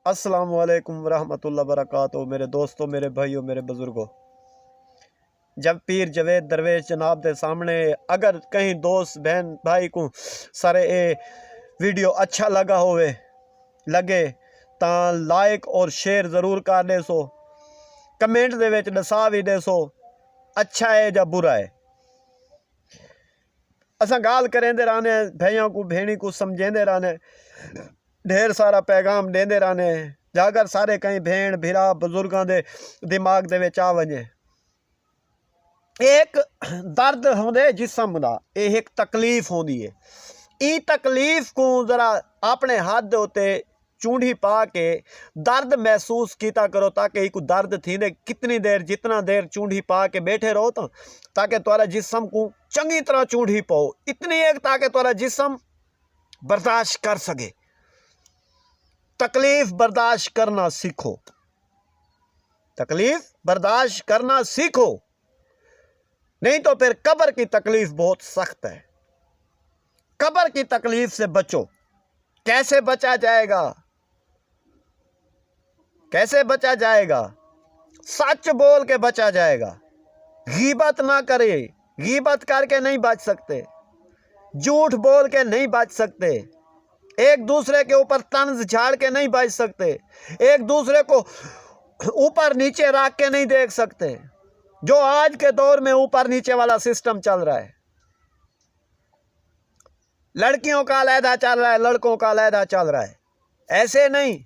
अस्सलाम वालेकुम वरहमतुल्लाहि वबरकातुहू। मेरे दोस्तों, मेरे भाइयों, मेरे बुज़ुर्गों, जब पीर जवेद दरवेश जनाब के सामने अगर कहीं दोस्त बहन भाई को सारे वीडियो अच्छा लगे तो लाइक और शेयर ज़रूर कर दे सो। कमेंट दे विच दसा भी दे सो अच्छा है या बुरा है। असां गाल करेंदे रहने, भाइयों को भेणी को समझेंदे रहने, ढेर सारा पैगाम देंदे रहने। जागर सारे कहीं भेण भिरा बुजुर्गों के दिमाग दे विच आ वजे। एक दर्द होंदे जिस्म दा, एक तकलीफ होंदी है। ई तकलीफ को जरा अपने हाथ दे उत्ते चूंढी पा के दर्द महसूस कीता करो, ताकि एक दर्द थी ने कितनी देर जितना देर चूंढी पा के बैठे रहो तो ताकि तुम्हारा जिस्म को चंगी तरह चूंढी पाओ, इतनी एक ताकि तुम्हारा जिस्म बर्दाश्त कर सके। तकलीफ बर्दाश्त करना सीखो, तकलीफ बर्दाश्त करना सीखो, नहीं तो फिर कब्र की तकलीफ बहुत सख्त है। कब्र की तकलीफ से बचो। कैसे बचा जाएगा? कैसे बचा जाएगा? सच बोल के बचा जाएगा। गीबत ना करे, गीबत करके नहीं बच सकते, झूठ बोल के नहीं बच सकते, एक दूसरे के ऊपर तंज झाड़ के नहीं बच सकते, एक दूसरे को ऊपर नीचे रख के नहीं देख सकते, जो आज के दौर में ऊपर नीचे वाला सिस्टम चल रहा है। लड़कियों का अलहदा चल रहा है, लड़कों का अलहदा चल रहा है। ऐसे नहीं,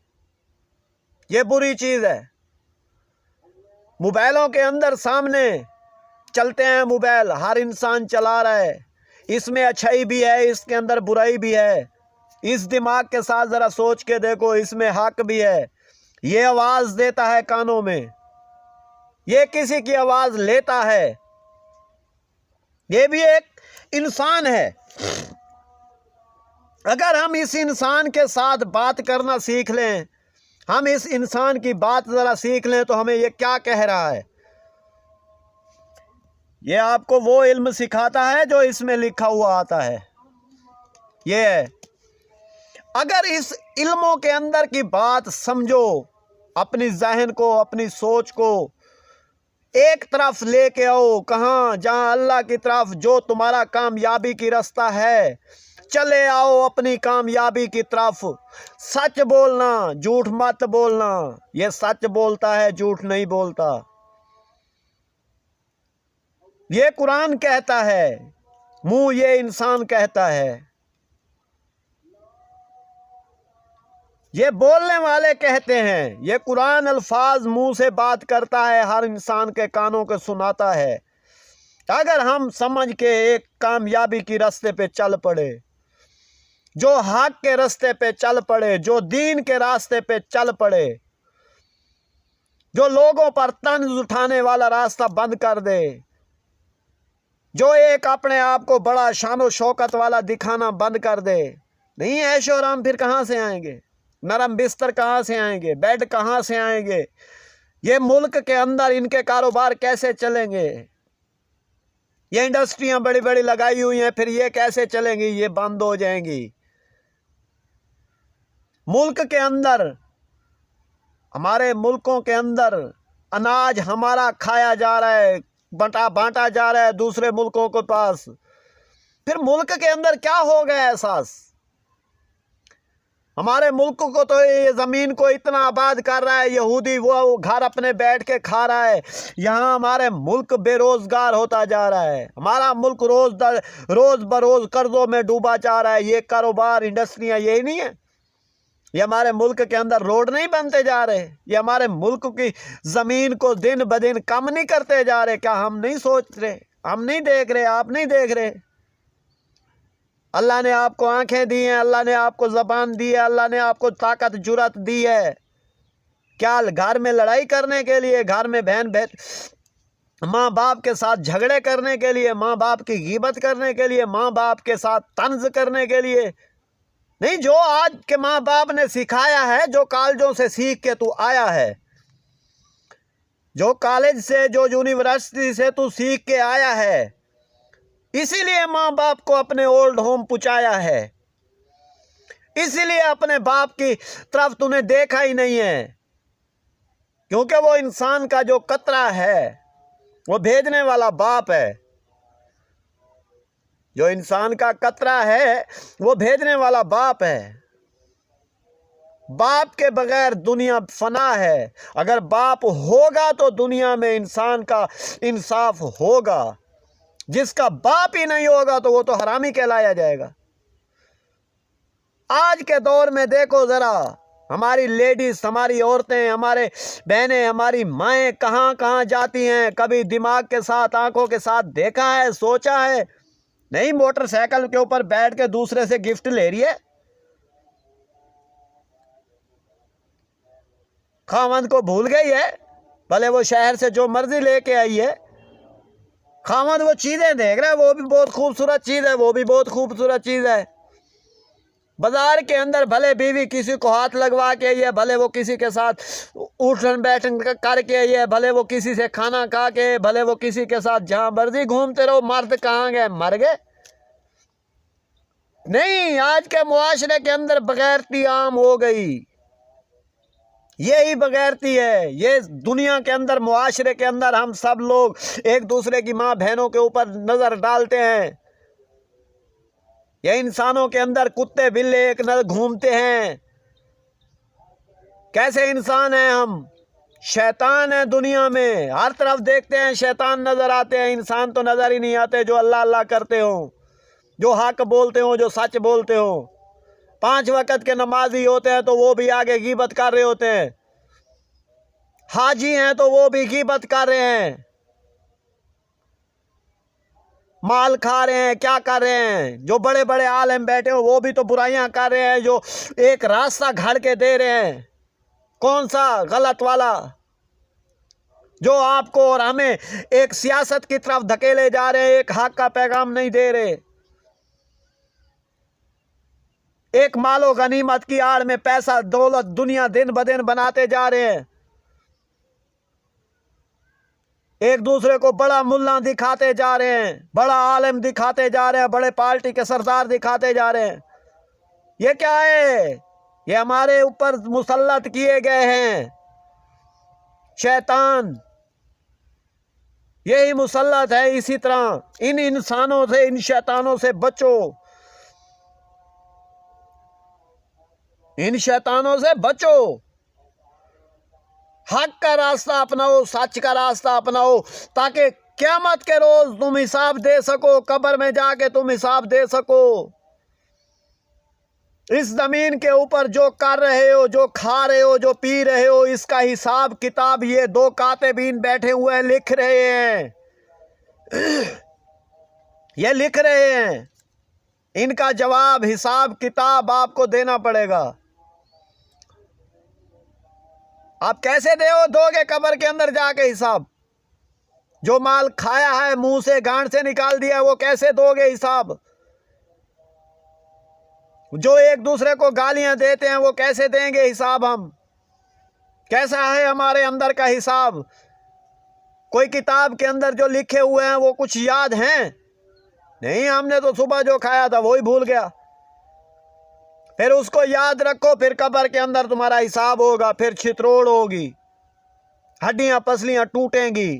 ये बुरी चीज है। मोबाइलों के अंदर सामने चलते हैं मोबाइल, हर इंसान चला रहा है। इसमें अच्छाई भी है, इसके अंदर बुराई भी है। इस दिमाग के साथ जरा सोच के देखो, इसमें हक भी है। ये आवाज देता है कानों में, ये किसी की आवाज लेता है, ये भी एक इंसान है। अगर हम इस इंसान के साथ बात करना सीख लें, हम इस इंसान की बात जरा सीख लें तो हमें ये क्या कह रहा है। ये आपको वो इल्म सिखाता है जो इसमें लिखा हुआ आता है। ये है, अगर इस इल्मों के अंदर की बात समझो, अपनी जहन को, अपनी सोच को एक तरफ लेके आओ, कहाँ जहाँ अल्लाह की तरफ, जो तुम्हारा कामयाबी की रास्ता है, चले आओ अपनी कामयाबी की तरफ। सच बोलना, झूठ मत बोलना। ये सच बोलता है, झूठ नहीं बोलता। ये कुरान कहता है, मुंह ये इंसान कहता है। ये बोलने वाले कहते हैं। ये कुरान अल्फाज मुंह से बात करता है, हर इंसान के कानों को सुनाता है। अगर हम समझ के एक कामयाबी की रास्ते पे चल पड़े, जो हक के रास्ते पे चल पड़े, जो दीन के रास्ते पे चल पड़े, जो लोगों पर तंज उठाने वाला रास्ता बंद कर दे, जो एक अपने आप को बड़ा शानो शौकत वाला दिखाना बंद कर दे। नहीं, ऐशो आराम फिर कहाँ से आएंगे? नरम बिस्तर कहाँ से आएंगे? बेड कहाँ से आएंगे? ये मुल्क के अंदर इनके कारोबार कैसे चलेंगे? ये इंडस्ट्रियां बड़ी बड़ी लगाई हुई हैं, फिर ये कैसे चलेंगी? ये बंद हो जाएंगी। मुल्क के अंदर, हमारे मुल्कों के अंदर अनाज हमारा खाया जा रहा है, बांटा जा रहा है दूसरे मुल्कों के पास। फिर मुल्क के अंदर क्या हो गया एहसास? हमारे मुल्क को तो ये ज़मीन को इतना आबाद कर रहा है यहूदी, वो घर अपने बैठ के खा रहा है। यहाँ हमारे मुल्क बेरोज़गार होता जा रहा है। हमारा मुल्क रोज़ बरोज़ कर्ज़ों में डूबा जा रहा है। ये कारोबार, इंडस्ट्रियाँ यही नहीं है? ये हमारे मुल्क के अंदर रोड नहीं बनते जा रहे? ये हमारे मुल्क की ज़मीन को दिन ब दिन कम नहीं करते जा रहे? क्या हम नहीं सोच रहे? हम नहीं देख रहे? आप नहीं देख रहे? अल्लाह ने आपको आंखें दी हैं, अल्लाह ने आपको ज़बान दी है, अल्लाह ने आपको ताकत जुरत दी है। क्या घर में लड़ाई करने के लिए, घर में बहन माँ बाप के साथ झगड़े करने के लिए, माँ बाप की गीबत करने के लिए, माँ बाप के साथ तंज करने के लिए नहीं? जो आज के माँ बाप ने सिखाया है, जो कॉलेजों से सीख के तू आया है, जो कॉलेज से, जो यूनिवर्सिटी से तू सीख के आया है, इसीलिए माँ बाप को अपने ओल्ड होम पहुंचाया है। اسی لیے اپنے باپ کی طرف تو نے دیکھا ہی نہیں ہے، کیونکہ وہ انسان کا جو قطرہ ہے وہ بھیجنے والا باپ ہے۔ جو انسان کا قطرہ ہے وہ بھیجنے والا باپ ہے۔ باپ کے بغیر دنیا فنا ہے۔ اگر باپ ہوگا تو دنیا میں انسان کا انصاف ہوگا۔ جس کا باپ ہی نہیں ہوگا تو وہ تو حرامی کہلایا جائے گا۔ آج کے دور میں دیکھو ذرا، ہماری لیڈیز، ہماری عورتیں، ہمارے بہنیں، ہماری مائیں کہاں کہاں جاتی ہیں۔ کبھی دماغ کے ساتھ، آنکھوں کے ساتھ دیکھا ہے، سوچا ہے؟ نہیں، موٹر سائیکل کے اوپر بیٹھ کے دوسرے سے گفٹ لے رہی ہے۔ خاوند کو بھول گئی ہے، بھلے وہ شہر سے جو مرضی لے کے آئی ہے۔ خاوند وہ چیزیں دیکھ رہا ہے، وہ بھی بہت خوبصورت چیز ہے، وہ بھی بہت خوبصورت چیز ہے۔ بازار کے اندر بھلے بیوی کسی کو ہاتھ لگوا کے آئی ہے، بھلے وہ کسی کے ساتھ اٹھن بیٹھن کر کے آئی ہے، بھلے وہ کسی سے کھانا کھا کے، بھلے وہ کسی کے ساتھ جہاں مرضی گھومتے رہو۔ مرد کہاں گئے؟ مر گئے؟ نہیں، آج کے معاشرے کے اندر بغیرتی عام ہو گئی۔ یہی بغیرتی ہے۔ یہ دنیا کے اندر، معاشرے کے اندر ہم سب لوگ ایک دوسرے کی ماں بہنوں کے اوپر نظر ڈالتے ہیں۔ یہ انسانوں کے اندر کتے بلے ایک نظر گھومتے ہیں۔ کیسے انسان ہیں ہم؟ شیطان ہے دنیا میں، ہر طرف دیکھتے ہیں شیطان نظر آتے ہیں، انسان تو نظر ہی نہیں آتے جو اللہ اللہ کرتے ہوں، جو حق بولتے ہوں، جو سچ بولتے ہوں۔ 5 وقت کے نمازی ہوتے ہیں تو وہ بھی آگے غیبت کر رہے ہوتے ہیں۔ حاجی ہیں تو وہ بھی غیبت کر رہے ہیں، مال کھا رہے ہیں، کیا کر رہے ہیں۔ جو بڑے بڑے عالم بیٹھے ہوں وہ بھی تو برائیاں کر رہے ہیں، جو ایک راستہ گھڑ کے دے رہے ہیں۔ کون سا؟ غلط والا، جو آپ کو اور ہمیں ایک سیاست کی طرف دھکیلے جا رہے ہیں، ایک حق کا پیغام نہیں دے رہے۔ ایک مال و غنیمت کی آڑ میں پیسہ دولت دنیا دن بدن بناتے جا رہے ہیں۔ ایک دوسرے کو بڑا ملا دکھاتے جا رہے ہیں، بڑا عالم دکھاتے جا رہے ہیں، بڑے پارٹی کے سردار دکھاتے جا رہے ہیں۔ یہ کیا ہے؟ یہ ہمارے اوپر مسلط کیے گئے ہیں شیطان، یہی مسلط ہے۔ اسی طرح ان انسانوں سے، ان شیطانوں سے بچو، ان شیطانوں سے بچو۔ حق کا راستہ اپناؤ، سچ کا راستہ اپناؤ، تاکہ قیامت کے روز تم حساب دے سکو، قبر میں جا کے تم حساب دے سکو۔ اس زمین کے اوپر جو کر رہے ہو، جو کھا رہے ہو، جو پی رہے ہو، اس کا حساب کتاب یہ 2 کاتبین بیٹھے ہوئے لکھ رہے ہیں۔ یہ لکھ رہے ہیں، ان کا جواب، حساب کتاب آپ کو دینا پڑے گا۔ آپ کیسے دو گے قبر کے اندر جا کے حساب؟ جو مال کھایا ہے، منہ سے گانٹ سے نکال دیا، وہ کیسے دو گے حساب؟ جو ایک دوسرے کو گالیاں دیتے ہیں وہ کیسے دیں گے حساب ہم؟ کیسا ہے ہمارے اندر کا حساب؟ کوئی کتاب کے اندر جو لکھے ہوئے ہیں وہ کچھ یاد ہیں؟ نہیں، ہم نے تو صبح جو کھایا تھا وہی بھول گیا۔ پھر اس کو یاد رکھو، پھر قبر کے اندر تمہارا حساب ہوگا، پھر چھتروڑ ہوگی، ہڈیاں پسلیاں ٹوٹیں گی،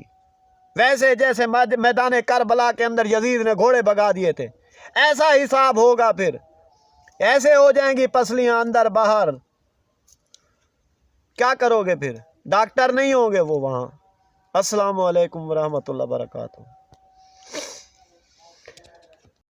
ویسے جیسے میدان کربلا کے اندر یزید نے گھوڑے بگا دیے تھے، ایسا حساب ہوگا۔ پھر ایسے ہو جائیں گی پسلیاں اندر باہر۔ کیا کرو گے پھر؟ ڈاکٹر نہیں ہوں گے وہ وہاں۔ السلام علیکم ورحمۃ اللہ وبرکاتہ۔